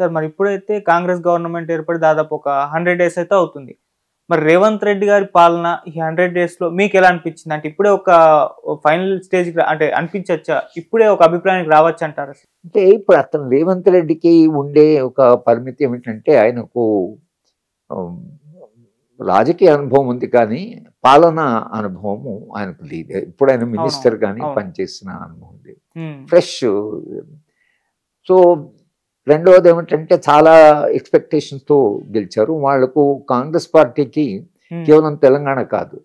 Sir మరి ఇప్పుడైతే Congress government ఏర్పడి దాదాపు ఒక 100 డేస్ అయితే అవుతుంది. మరి రేవంత్ రెడ్డి గారి పాలన ఈ 100 డేస్‌లో మీకెలా అనిపించింది? అంటే ఇప్పుడే ఒక ఫైనల్ స్టేజ్‌కి అంటే అనిపించొచ్చా? ఇప్పుడే ఒక అభిప్రాయానికి రావచ్చంటారా? అంటే ఇప్పుడు అతను రేవంత్ రెడ్డికి ఉండే ఒక పరిమితి ఏమిటంటే ఆయనకు ఆహ్, రాజకీయ అనుభవం ఉంది కానీ పాలనా అనుభవము ఆయనకు లేదు. ఇప్పుడు ఆయన అవునవును. మినిస్టర్ గాని అవును. పనిచేసిన అనుభవం లేదు. హ్మ్. ఫ్రెష్. సో రెండవది ఏమిటంటే చాలా ఎక్స్‌పెక్టేషన్స్‌తో గెలిచారు. వాళ్ళకు కాంగ్రెస్ పార్టీకి హ్మ్. కేవలం తెలంగాణ కాదు.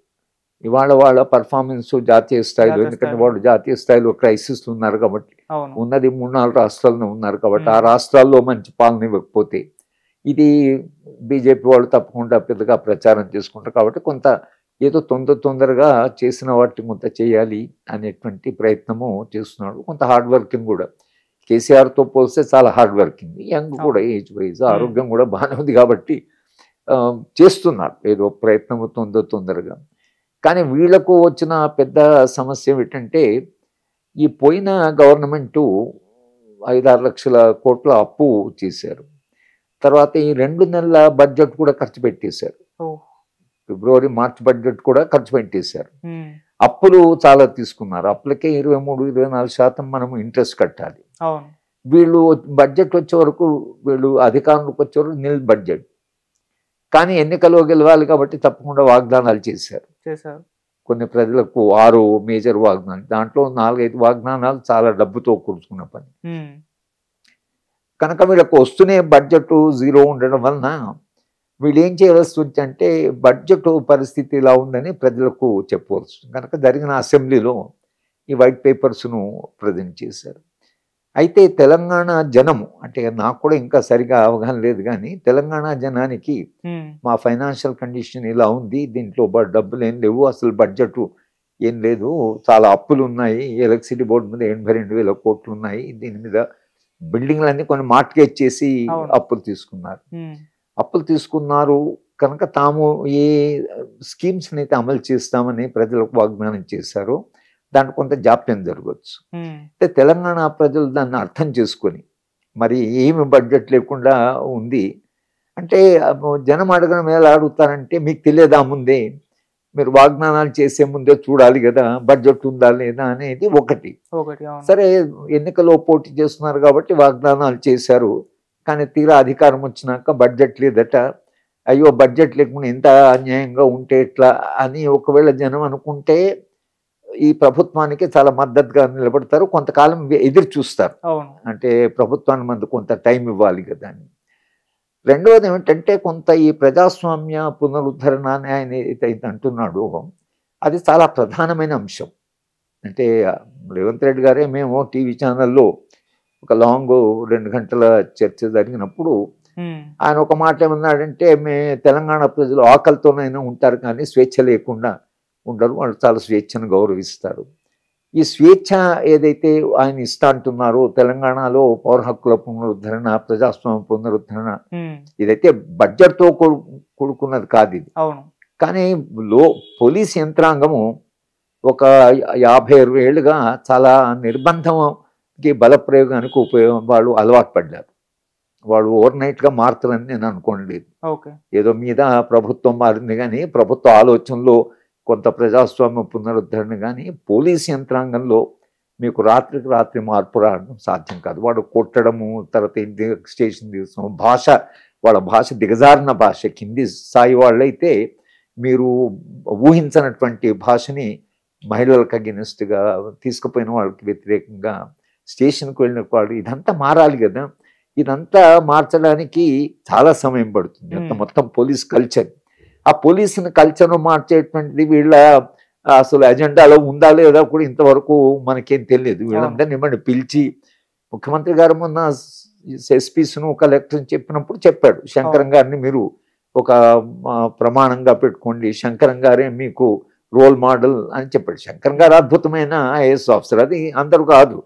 ఇవాళ వాళ్ళ పెర్ఫార్మెన్స్ జాతీయ స్థాయిలో, జాతీయ ఎందుకంటే స్థాయిలో. వాళ్ళు జాతీయ స్థాయిలో క్రైసిస్‌లో ఉన్నారు కాబట్టి, అవును. ఉన్నది 3, 4 రాష్ట్రాల్లో ఉన్నారు కాబట్టి, ఆ హ్మ్. రాష్ట్రాల్లో మంచి పాలన ఇవ్వకపోతే ఇది బీజేపీ వాళ్ళు తప్పకుండా పెద్దగా ప్రచారం చేసుకుంటారు కాబట్టి కొంత ఏదో తొందరగా చేసిన వాటిని కొంత చేయాలి అనేటువంటి ప్రయత్నము చేస్తున్నాడు. కొంత హార్డ్ వర్కింగ్ కూడా. కేసీఆర్‌తో పోలిస్తే చాలా హార్డ్ వర్కింగ్. యంగ్ కూడా అవును. ఏజ్ వైజ్ హ్మ్. ఆరోగ్యం కూడా బాగానే ఉంది కాబట్టి చేస్తున్నారు ఏదో ప్రయత్నము తొందరగా. కానీ వీళ్ళకు వచ్చిన పెద్ద సమస్య ఏమిటంటే ఈ పోయిన గవర్నమెంటు 5, 6 లక్షల కోట్ల అప్పు చేశారు. తర్వాత ఈ 2 నెలల బడ్జెట్ కూడా ఖర్చు పెట్టేశారు. ఓహ్! ఫిబ్రవరి, మార్చ్ బడ్జెట్ కూడా ఖర్చు పెట్టేశారు. హ్మ్. అప్పులు చాలా తీసుకున్నారు. అప్పులకే 23, 24% మనం ఇంట్రెస్ట్ కట్టాలి. అవును. వీళ్ళు బడ్జెట్ వచ్చే వరకు వీళ్ళు అధికారంలోకి వచ్చే వరకు నిల్ బడ్జెట్. కానీ ఎన్నికల్లో గెలవాలి కాబట్టి తప్పకుండా వాగ్దానాలు చేశారు. చేశారు. కొన్ని ప్రజలకు 6 మేజర్ వాగ్దానాలు. దాంట్లో 4, 5 వాగ్దానాలు చాలా డబ్బుతో కూడుకున్న పని. హ్మ్. కనుక వీళ్ళకు వస్తూనే బడ్జెట్ జీరో ఉండడం వలన వీళ్ళు ఏం చేయవలసి వచ్చిందంటే బడ్జెట్ పరిస్థితి ఇలా ఉందని ప్రజలకు చెప్పవలసి ఉంది. కనుక జరిగిన అసెంబ్లీలో ఈ వైట్ పేపర్స్‌ను ప్రజెంట్ చేశారు. అయితే తెలంగాణ జనము అంటే నాకు కూడా ఇంకా సరిగా అవగాహన లేదు గానీ తెలంగాణ జనానికి హ్మ్. మా ఫైనాన్షియల్ కండిషన్ ఇలా ఉంది. దీంట్లో డబ్బులేం లేవు. అసలు బడ్జెట్ ఏం లేదు. చాలా అప్పులున్నాయి. ఎలక్ట్రిసిటీ బోర్డ్ మీద 82,000 కోట్లున్నాయి. దీని మీద బిల్డింగ్‌లన్నీ కొన్ని మార్ట్‌గేజ్ చేసి అవును. అప్పులు తీసుకున్నారు. హ్మ్. అప్పులు తీసుకున్నారు కనుక తాము ఏ స్కీమ్స్‌నైతే అమలు చేస్తామని ప్రజలకు వాగ్దానం చేశారో దాంట్లో కొంత జాప్యం జరగొచ్చు. హ్మ్. అంటే తెలంగాణ ప్రజలు దాన్ని అర్థం చేసుకొని మరి ఏమి బడ్జెట్ లేకుండా ఉంది. అంటే జనం అడగడం ఎలా అడుగుతారంటే మీకు తెలియదా ముందే? మీరు వాగ్దానాలు చేసే ముందే చూడాలి గదా! బడ్జెట్ ఉందా లేదా అనేది ఒకటి. ఒకటి. అవును. సరే ఎన్నికల్లో పోటీ చేస్తున్నారు కాబట్టి వాగ్దానాలు చేశారు. కానీ తీరా అధికారం వచ్చినాక బడ్జెట్ లేదట. అయ్యో! బడ్జెట్ లేకుండా ఇంత అన్యాయంగా ఉంటే ఎట్లా అని ఒకవేళ జనం అనుకుంటే ఈ ప్రభుత్వానికి చాలా మద్దతుగా నిలబడతారు. కొంతకాలం ఎదురు చూస్తారు. అవును. అంటే ప్రభుత్వానికి మనకు కొంత టైం ఇవ్వాలి గదా అని. రెండవది ఏమిటంటే కొంత ఈ ప్రజాస్వామ్య పునరుద్ధరణ అని ఆయన ఏదైతే అంటున్నాడో అది చాలా ప్రధానమైన అంశం. అంటే రేవంత్ రెడ్డి గారే మేము టీవీ ఛానల్‌లో ఒక లాంగ్ 2 గంటల చర్చ జరిగినప్పుడు హ్మ్. ఆయన ఒక మాట ఏమన్నాడంటే తెలంగాణ ప్రజలు ఆకలితోనైనా ఉంటారు కానీ స్వేచ్ఛ లేకుండా ఉండరు. వాళ్ళు చాలా స్వేచ్ఛను గౌరవిస్తారు. ఈ స్వేచ్ఛ ఏదైతే ఆయన ఇస్తా అంటున్నారో తెలంగాణలో పౌర హక్కుల పునరుద్ధరణ, ప్రజాస్వామ్య పునరుద్ధరణ హ్మ్. ఇదైతే బడ్జెట్‌తో కూడుకున్నది కాదిది. అవును. కానీ పోలీస్ యంత్రాంగము ఒక 50, 60 ఏళ్లుగా చాలా నిర్బంధంకి బలప్రయోగానికి వాళ్ళు అలవాటు పడ్డారు. వాళ్ళు ఓవర్‌నైట్‌గా మారుతారని నేను అనుకోవట్లేదు. ఓకే. ఏదో మీద ప్రభుత్వం మారింది గానీ, ప్రభుత్వ ఆలోచనలో కొంత ప్రజాస్వామ్య పునరుద్ధరణ గానీ, పోలీస్ యంత్రాంగంలో మీకు రాత్రికి రాత్రి మార్పు రావడం సాధ్యం కాదు. వాడు కొట్టడము, తర్వాత స్టేషన్ తీసుకోవడం, వాళ్ళ భాష దిగజారిన భాష. కింది స్థాయి వాళ్ళైతే మీరు ఊహించనటువంటి భాషని మహిళలకు అగెనిస్ట్‌గా తీసుకుపోయిన వాళ్ళకి వ్యతిరేకంగా స్టేషన్‌కి వెళ్ళిన వాళ్ళు ఇదంతా మారాలి గదా! ఇదంతా మార్చడానికి చాలా సమయం పడుతుంది. మొత్తం పోలీస్ కల్చర్. ఆ పోలీసుని కల్చర్‌ను మార్చేటువంటిది వీళ్ళ అసలు అజెండాలో ఉందా లేదా కూడా ఇంతవరకు మనకేం తెలియదు. వీళ్ళందరిని ఏమన్నా పిలిచి ముఖ్యమంత్రి గారు మొన్న ఎస్పీస్‌ను కలెక్టర్‌ని చెప్పినప్పుడు చెప్పాడు. శంకరం గారిని మీరు ఒక ప్రమాణంగా పెట్టుకోండి. శంకరం గారే మీకు రోల్ మోడల్ అని చెప్పాడు. శంకరం గారు అద్భుతమైన ఐఏఎస్ ఆఫీసర్. అది అందరూ కాదు.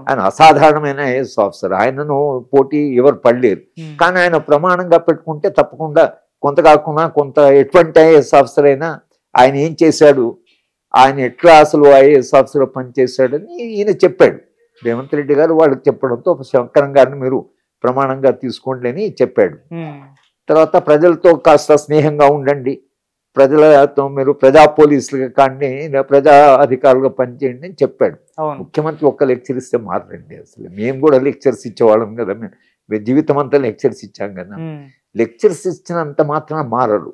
ఆయన అసాధారణమైన ఐఏఎస్ ఆఫీసర్. ఆయనను పోటీ ఎవరు పడలేరు. కానీ ఆయన ప్రమాణంగా పెట్టుకుంటే తప్పకుండా కొంత కాకుండా కొంత ఎటువంటి ఐఏఎస్ ఆఫీసర్ అయినా ఆయన ఏం చేశాడు, ఆయన ఎట్లా అసలు ఐఏఎస్ ఆఫీసర్ పనిచేశాడని ఈయన చెప్పాడు. రేవంత్ రెడ్డి గారు వాళ్ళకి చెప్పడంతో శంకరం గారిని మీరు ప్రమాణంగా తీసుకోండి అని చెప్పాడు. తర్వాత ప్రజలతో కాస్త స్నేహంగా ఉండండి, ప్రజలతో మీరు ప్రజా పోలీసులుగా కానీ ప్రజా అధికారులుగా పనిచేయండి అని చెప్పాడు. ముఖ్యమంత్రి ఒక్క లెక్చర్ ఇస్తే మారండి. అసలు మేము కూడా లెక్చర్స్ ఇచ్చేవాళ్ళం కదా, మేము జీవితం అంతా లెక్చర్స్ ఇచ్చాం కదా. లెక్చర్స్ ఇచ్చినంత మాత్రం మారరు.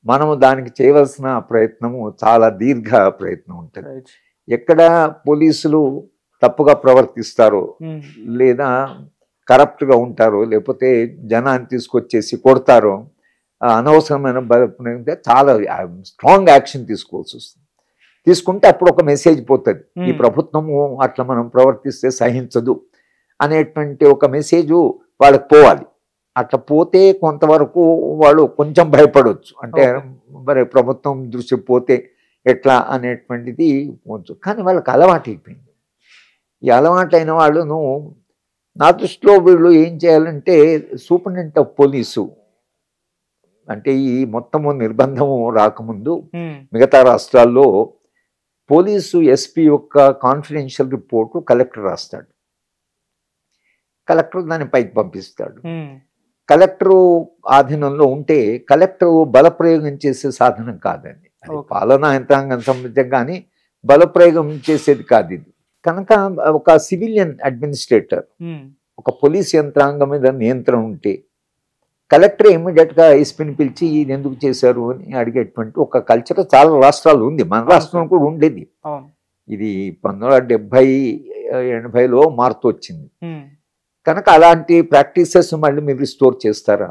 మనము దానికి చేయవలసిన ప్రయత్నము చాలా దీర్ఘ ప్రయత్నం ఉంటుంది. ఎక్కడ పోలీసులు తప్పుగా ప్రవర్తిస్తారో, లేదా కరప్ట్గా ఉంటారో, లేకపోతే జనాన్ని తీసుకొచ్చేసి కొడతారో, అనవసరమైన చాలా స్ట్రాంగ్ యాక్షన్ తీసుకోవాల్సి వస్తుంది. తీసుకుంటే అప్పుడు ఒక మెసేజ్ పోతుంది, ఈ ప్రభుత్వము అట్లా మనం ప్రవర్తిస్తే సహించదు అనేటువంటి ఒక మెసేజ్ వాళ్ళకి పోవాలి. అట్లా పోతే కొంతవరకు వాళ్ళు కొంచెం భయపడవచ్చు, అంటే మరి ప్రభుత్వం దృష్టి పోతే ఎట్లా అనేటువంటిది పోవచ్చు. కానీ వాళ్ళకి అలవాటు అయిపోయింది. ఈ అలవాటైన వాళ్ళను నా దృష్టిలో వీళ్ళు ఏం చేయాలంటే, సూపరింటెండెంట్ ఆఫ్ పోలీసు అంటే ఈ మొత్తము నిర్బంధము రాకముందు మిగతా రాష్ట్రాల్లో పోలీసు ఎస్పీ యొక్క కాన్ఫిడెన్షియల్ రిపోర్టు కలెక్టర్ రాస్తాడు. కలెక్టర్ దాన్ని పైకి పంపిస్తాడు. కలెక్టరు ఆధీనంలో ఉంటే కలెక్టర్ బలప్రయోగం చేసే సాధనం కాదండి, అది పాలనా యంత్రాంగం సంబంధించి, కానీ బలప్రయోగం చేసేది కాదు ఇది. కనుక ఒక సివిలియన్ అడ్మినిస్ట్రేటర్, ఒక పోలీస్ యంత్రాంగం మీద నియంత్రణ ఉంటే కలెక్టర్ ఇమ్మీడియట్గా ఎస్పీని పిలిచి ఇది ఎందుకు చేశారు అని అడిగేటువంటి ఒక కల్చర్ చాలా రాష్ట్రాలు ఉంది. మన రాష్ట్రం కూడా ఉండేది. ఇది 1970-80లో మారుతూ వచ్చింది. కనుక అలాంటి ప్రాక్టీసెస్ మళ్ళీ మీరు రిస్టోర్ చేస్తారా?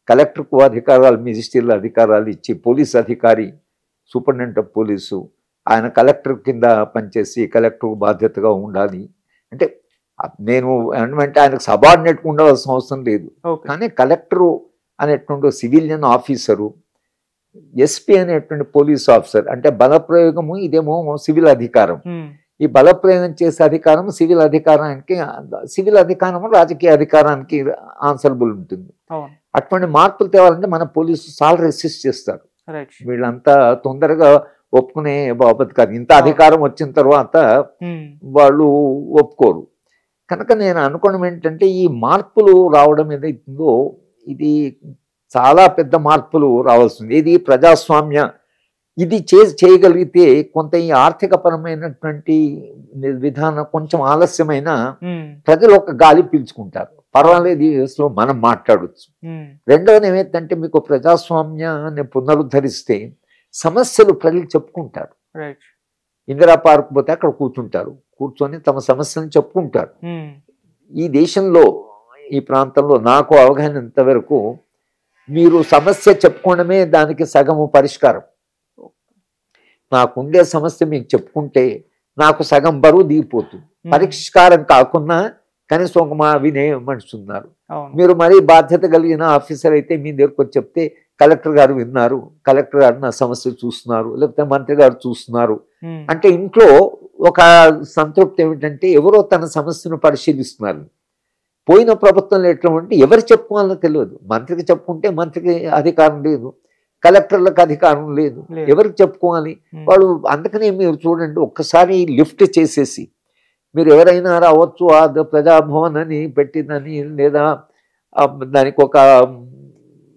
కలెక్టర్కు అధికారాలు, మెజిస్ట్రేట్ అధికారాలు ఇచ్చి పోలీస్ అధికారి సూపరింటెండెంట్ ఆఫ్ పోలీసు ఆయన కలెక్టర్ కింద పనిచేసి కలెక్టర్కు బాధ్యతగా ఉండాలి అంటే, నేను ఏమంటే ఆయనకు సబార్డినేట్గా ఉండవలసిన అవసరం లేదు. కానీ కలెక్టరు అనేటువంటి సివిలియన్ ఆఫీసరు, ఎస్పీ అనేటువంటి పోలీస్ ఆఫీసర్, అంటే బలప్రయోగము ఇదేమో సివిల్ అధికారం. ఈ బలప్రయోగం చేసే అధికారం సివిల్ అధికారానికి, సివిల్ అధికారము రాజకీయ అధికారానికి ఆన్సరబుల్ ఉంటుంది. అటువంటి మార్పులు తేవాలంటే మన పోలీసు చాలా రెసిస్ట్ చేస్తారు. వీళ్ళంతా తొందరగా ఒప్పుకునే బాబత్ కాదు. ఇంత అధికారం వచ్చిన తర్వాత వాళ్ళు ఒప్పుకోరు. కనుక నేను అనుకోవడం ఏంటంటే, ఈ మార్పులు రావడం ఏదైతుందో ఇది చాలా పెద్ద మార్పులు రావాల్సింది. ఇది ప్రజాస్వామ్య, ఇది చేయగలిగితే కొంత ఈ ఆర్థికపరమైనటువంటి విధానం కొంచెం ఆలస్యమైన ప్రజలు ఒక గాలి పీల్చుకుంటారు, పర్వాలేదు అసలు మనం మాట్లాడవచ్చు. రెండవది ఏమైందంటే, మీకు ప్రజాస్వామ్యాన్ని పునరుద్ధరిస్తే సమస్యలు ప్రజలు చెప్పుకుంటారు. ఇందిరా పార్క్ పోతే అక్కడ కూర్చొని తమ సమస్యలను చెప్పుకుంటారు. ఈ దేశంలో, ఈ ప్రాంతంలో నాకు అవగాహనంత వరకు మీరు సమస్య చెప్పుకోవడమే దానికి సగము పరిష్కారం. నాకుండే సమస్య మీకు చెప్పుకుంటే నాకు సగం బరువు దిగిపోతుంది. పరిష్కారం కాకుండా కనీసం ఒక మా వినే మనిషి ఉన్నారు. మీరు మరీ బాధ్యత కలిగిన ఆఫీసర్ అయితే మీ దగ్గరకు వచ్చి చెప్తే కలెక్టర్ గారు విన్నారు, కలెక్టర్ గారు నా సమస్య చూస్తున్నారు, లేకపోతే మంత్రి గారు చూస్తున్నారు అంటే ఇంట్లో ఒక సంతృప్తి ఏమిటంటే ఎవరో తన సమస్యను పరిశీలిస్తున్నారు. పోయిన ప్రభుత్వంలో ఎట్లా ఉంటే ఎవరు చెప్పుకోవాలో తెలియదు. మంత్రికి చెప్పుకుంటే మంత్రికి అధికారం లేదు, కలెక్టర్లకు అధికారం లేదు, ఎవరికి చెప్పుకోవాలి వాళ్ళు. అందుకనే మీరు చూడండి, ఒక్కసారి లిఫ్ట్ చేసేసి మీరు ఎవరైనా రావచ్చు, ఆ ప్రజాభవన్ అని పెట్టిందని, లేదా దానికి ఒక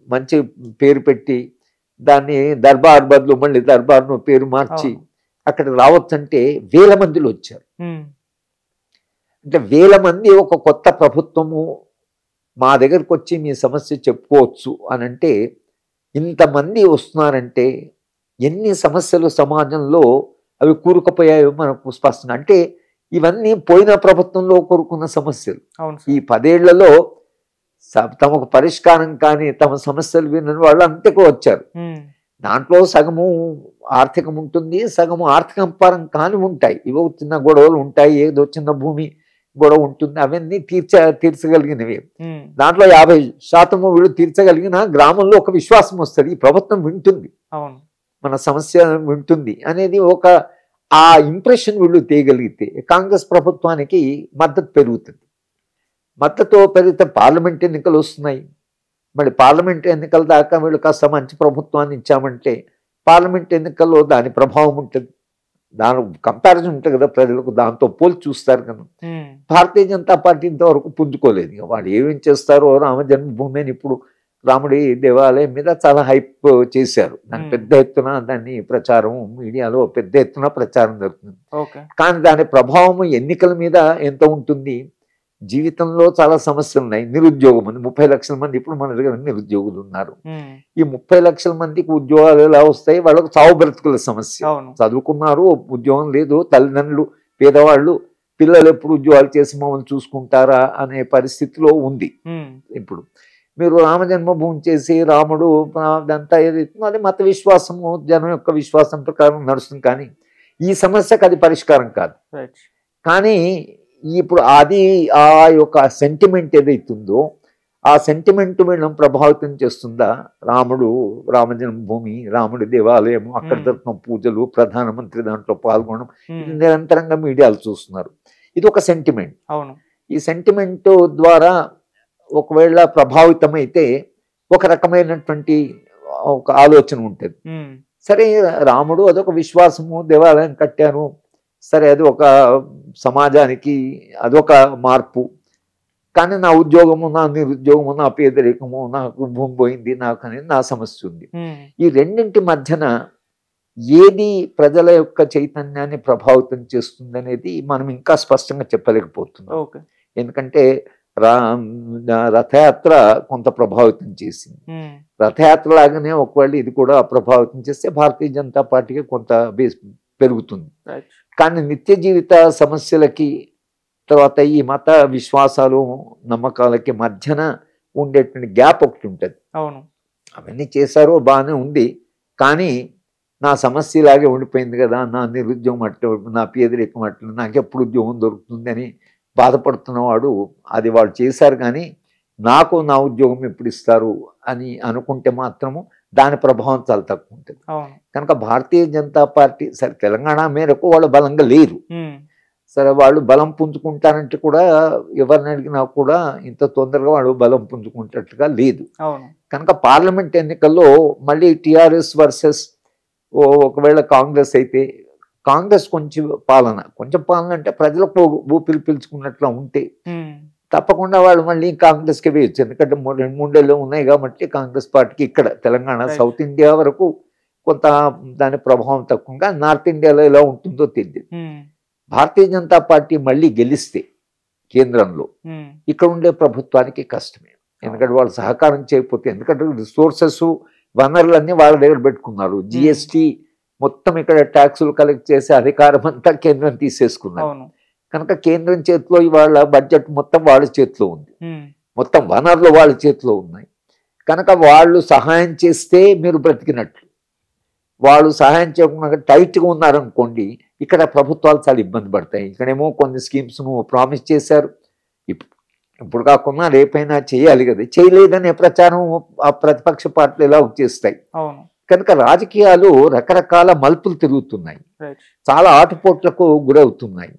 మంచి పేరు పెట్టి దాన్ని దర్బార్ బదులు మళ్ళీ దర్బార్ను పేరు మార్చి అక్కడికి రావచ్చు అంటే వేల మందిలో వచ్చారు. అంటే వేల మంది ఒక కొత్త ప్రభుత్వము మా దగ్గరకు వచ్చి మీ సమస్య చెప్పుకోవచ్చు అని అంటే, ఇంతమంది వస్తున్నారంటే ఎన్ని సమస్యలు సమాజంలో అవి కూరుకుపోయాయో మనకు స్పష్టంగా. అంటే ఇవన్నీ పోయిన ప్రభుత్వంలో కోరుకున్న సమస్యలు. ఈ 10 ఏళ్లలో తమకు పరిష్కారం కానీ తమ సమస్యలు వినని వాళ్ళు అంతకు వచ్చారు. దాంట్లో సగము ఆర్థికం ఉంటుంది, సగము ఆర్థికపరం కాని ఉంటాయి. ఇవో చిన్న గొడవలు ఉంటాయి, ఏదో చిన్న భూమి గొడవ ఉంటుంది, అవన్నీ తీర్చగలిగినవి. దాంట్లో 50% వీళ్ళు తీర్చగలిగిన గ్రామంలో ఒక విశ్వాసం వస్తుంది, ఈ ప్రభుత్వం వింటుంది, మన సమస్య వింటుంది అనేది ఒక ఆ ఇంప్రెషన్ వీళ్ళు తేయగలిగితే కాంగ్రెస్ ప్రభుత్వానికి మద్దతు పెరుగుతుంది. మద్దతు పెరిగితే పార్లమెంట్ ఎన్నికలు వస్తున్నాయి. మళ్ళీ పార్లమెంట్ ఎన్నికల దాకా వీళ్ళు కాస్త మంచి ప్రభుత్వాన్ని ఇచ్చామంటే పార్లమెంట్ ఎన్నికల్లో దాని ప్రభావం ఉంటుంది. దాని కంపారిజన్ ఉంటుంది కదా ప్రజలకు, దాంతో పోల్చి చూస్తారు కదా. భారతీయ జనతా పార్టీ ఇంతవరకు పుంజుకోలేదు. ఇక వాళ్ళు ఏమేం చేస్తారో, రామ జన్మభూమి అని ఇప్పుడు రాముడి దేవాలయం మీద చాలా హైప్ చేశారు. దాని పెద్ద ఎత్తున దాన్ని ప్రచారం, మీడియాలో పెద్ద ఎత్తున ప్రచారం జరుగుతుంది. కానీ దాని ప్రభావం ఎన్నికల మీద ఎంత ఉంటుంది? జీవితంలో చాలా సమస్యలు ఉన్నాయి. నిరుద్యోగం ఉంది, 30 లక్షల మంది ఇప్పుడు మన దగ్గర నిరుద్యోగులు ఉన్నారు. ఈ 30 లక్షల మందికి ఉద్యోగాలు ఎలా వస్తాయి? వాళ్ళకు చావు బ్రతుకుల సమస్య. చదువుకున్నారు, ఉద్యోగం లేదు, తల్లిదండ్రులు పేదవాళ్ళు, పిల్లలు ఎప్పుడు ఉద్యోగాలు చేసి మమ్మల్ని చూసుకుంటారా అనే పరిస్థితిలో ఉంది. ఇప్పుడు మీరు రామ జన్మభూమి చేసి రాముడు అదంతా ఏదైతుందో అది మత విశ్వాసము, జనం యొక్క విశ్వాసం ప్రకారం నడుస్తుంది. కానీ ఈ సమస్యకు అది పరిష్కారం కాదు. కానీ ఇప్పుడు అది ఆ యొక్క సెంటిమెంట్ ఏదైతుందో ఆ సెంటిమెంట్ వీళ్ళని ప్రభావితం చేస్తుందా? రాముడు, రామ జన్మభూమి, రాముడి దేవాలయము, అక్కడ జరుగుతున్న పూజలు, ప్రధానమంత్రి దాంట్లో పాల్గొనడం, ఇది నిరంతరంగా మీడియాలు చూస్తున్నారు. ఇది ఒక సెంటిమెంట్. ఈ సెంటిమెంట్ ద్వారా ఒకవేళ ప్రభావితమైతే ఒక రకమైనటువంటి ఒక ఆలోచన ఉంటుంది. సరే, రాముడు అదొక విశ్వాసము, దేవాలయం కట్టాను, సరే అది ఒక సమాజానికి అదొక మార్పు. కానీ నా ఉద్యోగము, నా నిరుద్యోగము, నా పేదరికము, నాకు భూమి పోయింది, నాకు అనేది నా సమస్య ఉంది. ఈ రెండింటి మధ్యన ఏది ప్రజల యొక్క చైతన్యాన్ని ప్రభావితం చేస్తుంది అనేది మనం ఇంకా స్పష్టంగా చెప్పలేకపోతున్నాం. ఎందుకంటే రథయాత్ర కొంత ప్రభావితం చేసింది. రథయాత్ర లాగానే ఒకవేళ ఇది కూడా ప్రభావితం చేస్తే భారతీయ జనతా పార్టీకి కొంత బేస్ పెరుగుతుంది. కానీ నిత్య జీవిత సమస్యలకి, తర్వాత ఈ మత విశ్వాసాలు, నమ్మకాలకి మధ్యన ఉండేటువంటి గ్యాప్ ఒకటి ఉంటుంది. అవన్నీ చేశారో బాగానే ఉంది, కానీ నా సమస్య ఇలాగే ఉండిపోయింది కదా, నా నిరుద్యోగం అట్లా, నా పేదరికం అట్లా, నాకెప్పుడు ఉద్యోగం దొరుకుతుంది అని బాధపడుతున్నవాడు అది వాళ్ళు చేశారు. కానీ నాకు నా ఉద్యోగం ఎప్పుడు ఇస్తారు అని అనుకుంటే మాత్రము దాని ప్రభావం చాలా తక్కువ ఉంటుంది. కనుక భారతీయ జనతా పార్టీ సరే తెలంగాణ మేరకు వాళ్ళు బలంగా లేరు. సరే, వాళ్ళు బలం పుంజుకుంటారంటే కూడా ఎవరిని అడిగినా కూడా ఇంత తొందరగా వాళ్ళు బలం పుంజుకుంటట్టుగా లేదు. కనుక పార్లమెంట్ ఎన్నికల్లో మళ్ళీ టీఆర్ఎస్ వర్సెస్ ఒకవేళ కాంగ్రెస్ అయితే, కాంగ్రెస్ కొంచెం పాలన అంటే ప్రజలకు ఊపిరి పీల్చుకున్నట్లు ఉంటే తప్పకుండా వాళ్ళు మళ్ళీ కాంగ్రెస్కి వేయచ్చు. ఎందుకంటే 2-3 ఉన్నాయి కాబట్టి కాంగ్రెస్ పార్టీకి ఇక్కడ తెలంగాణ, సౌత్ ఇండియా వరకు కొంత దాని ప్రభావం తక్కువగా, నార్త్ ఇండియాలో ఎలా ఉంటుందో తెలియదు. భారతీయ జనతా పార్టీ మళ్ళీ గెలిస్తే కేంద్రంలో ఇక్కడ ఉండే ప్రభుత్వానికి కష్టమే. ఎందుకంటే వాళ్ళు సహకారం చేయకపోతే, ఎందుకంటే రిసోర్సెస్, వనరులన్నీ వాళ్ళ దగ్గర పెట్టుకున్నారు. జిఎస్టీ మొత్తం ఇక్కడ ట్యాక్సులు కలెక్ట్ చేసే అధికారం అంతా కేంద్రం తీసేసుకున్నారు. కనుక కేంద్రం చేతిలో ఇవాళ బడ్జెట్ మొత్తం వాళ్ళ చేతిలో ఉంది, మొత్తం వనరులు వాళ్ళ చేతిలో ఉన్నాయి. కనుక వాళ్ళు సహాయం చేస్తే మీరు బ్రతికినట్లు, వాళ్ళు సహాయం చేయకుండా టైట్గా ఉన్నారనుకోండి, ఇక్కడ ప్రభుత్వాలు చాలా ఇబ్బంది పడతాయి. ఇక్కడేమో కొన్ని స్కీమ్స్ను ప్రామిస్ చేశారు, ఇప్పుడు కాకుండా రేపైనా చేయాలి కదా, చేయలేదనే ప్రచారం ఆ ప్రతిపక్ష పార్టీలు ఎలా చేస్తాయి. కనుక రాజకీయాలు రకరకాల మలుపులు తిరుగుతున్నాయి, చాలా ఆటుపోట్లకు గురవుతున్నాయి.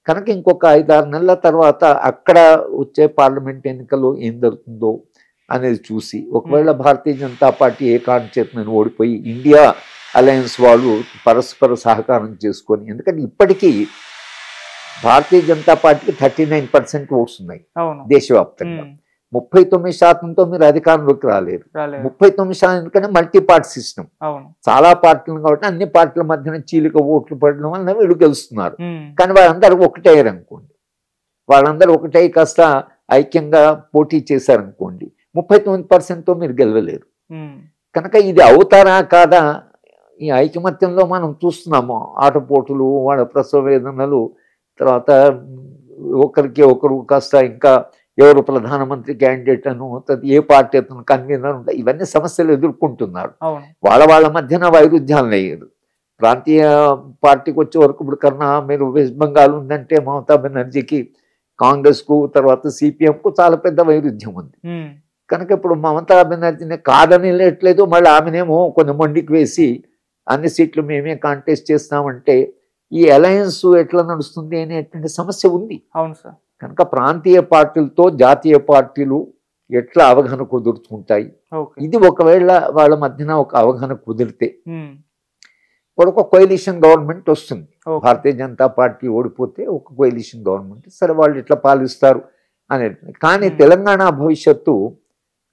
కనుక ఇంకొక 5-6 నెలల తర్వాత అక్కడ వచ్చే పార్లమెంట్ ఎన్నికల్లో ఏం జరుగుతుందో అనేది చూసి, ఒకవేళ భారతీయ జనతా పార్టీ ఏ కారణం చేత ఓడిపోయి ఇండియా అలయన్స్ వాళ్ళు పరస్పర సహకారం చేసుకొని, ఎందుకంటే ఇప్పటికీ భారతీయ జనతా పార్టీకి 39% ఓట్స్ ఉన్నాయి దేశవ్యాప్తంగా. 39%తో మీరు అధికారంలోకి రాలేరు. 39% ఎందుకంటే మల్టీ పార్టీ సిస్టమ్, చాలా పార్టీలు కాబట్టి అన్ని పార్టీల మధ్యన చీలిక ఓట్లు పడడం వల్ల వీళ్ళు గెలుస్తున్నారు. కానీ వాళ్ళందరూ ఒకటయ్యారు అనుకోండి, వాళ్ళందరూ ఒకటై కాస్త ఐక్యంగా పోటీ చేశారనుకోండి, 39%తో మీరు గెలవలేరు. కనుక ఇది అవుతారా కాదా, ఈ ఐకమత్యంలో మనం చూస్తున్నాము ఆటపోటులు, వాళ్ళ ప్రసవ వేదనలు, తర్వాత ఒకరికి ఒకరు కాస్త ఇంకా ఎవరు ప్రధానమంత్రి క్యాండిడేట్ అను, ఏ పార్టీ అతను కన్వీనర్ ఉంటాయి, ఇవన్నీ సమస్యలు ఎదుర్కొంటున్నారు. వాళ్ళ మధ్యన వైరుధ్యాలు లేదు. ప్రాంతీయ పార్టీకి వచ్చే వరకు ఇప్పుడు కన్నా మీరు వెస్ట్ బెంగాల్ ఉందంటే మమతా బెనర్జీకి, కాంగ్రెస్కు, తర్వాత సిపిఎంకు చాలా పెద్ద వైరుధ్యం ఉంది. కనుక ఇప్పుడు మమతా బెనర్జీని కాదని లేట్లేదు, మళ్ళీ ఆమెనేమో కొన్ని మొండికి వేసి అన్ని సీట్లు మేమే కాంటెస్ట్ చేస్తామంటే ఈ అలయన్స్ ఎట్లా నడుస్తుంది అనేటువంటి సమస్య ఉంది. అవును సార్. కనుక ప్రాంతీయ పార్టీలతో జాతీయ పార్టీలు ఎట్లా అవగాహన కుదుర్చుకుంటాయి, ఇది ఒకవేళ వాళ్ళ మధ్యన ఒక అవగాహన కుదిరితే వాడు ఒక కొయిలిషన్ గవర్నమెంట్ వస్తుంది. ఓకే. భారతీయ జనతా పార్టీ ఓడిపోతే ఒక కొయిలిషన్ గవర్నమెంట్, సరే వాళ్ళు ఇట్లా పాలిస్తారు అనేది. కానీ తెలంగాణ భవిష్యత్తు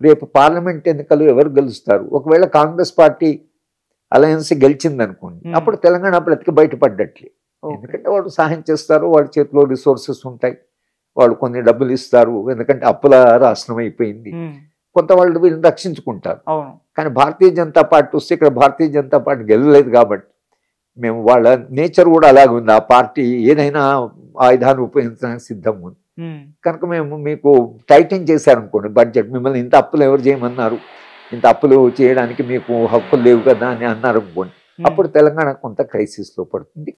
రేపు పార్లమెంట్ ఎన్నికలు ఎవరు గెలుస్తారు? ఒకవేళ కాంగ్రెస్ పార్టీ అలయన్స్ గెలిచింది అనుకోండి, అప్పుడు తెలంగాణ బ్రతికి బయటపడ్డట్లే. ఎందుకంటే వాడు సహాయం చేస్తారు, వాళ్ళ చేతిలో రిసోర్సెస్ ఉంటాయి, వాళ్ళు కొన్ని డబ్బులు ఇస్తారు, ఎందుకంటే అప్పుల రాష్ట్రం అయిపోయింది, కొంత వాళ్ళు వీళ్ళని రక్షించుకుంటారు. కానీ భారతీయ జనతా పార్టీ వస్తే ఇక్కడ భారతీయ జనతా పార్టీ గెలలేదు కాబట్టి మేము వాళ్ళ నేచర్ కూడా అలాగే ఉంది. ఆ పార్టీ ఏదైనా ఆయుధాన్ని ఉపయోగించడానికి సిద్ధంగా ఉంది. కనుక మేము మీకు టైటిన్ చేశారనుకోండి బడ్జెట్, మిమ్మల్ని ఇంత అప్పులు ఎవరు చేయమన్నారు, ఇంత అప్పులు చేయడానికి మీకు హక్కులు లేవు కదా అని అన్నారు అనుకోండి, అప్పుడు తెలంగాణ కొంత క్రైసిస్లో పడుతుంది.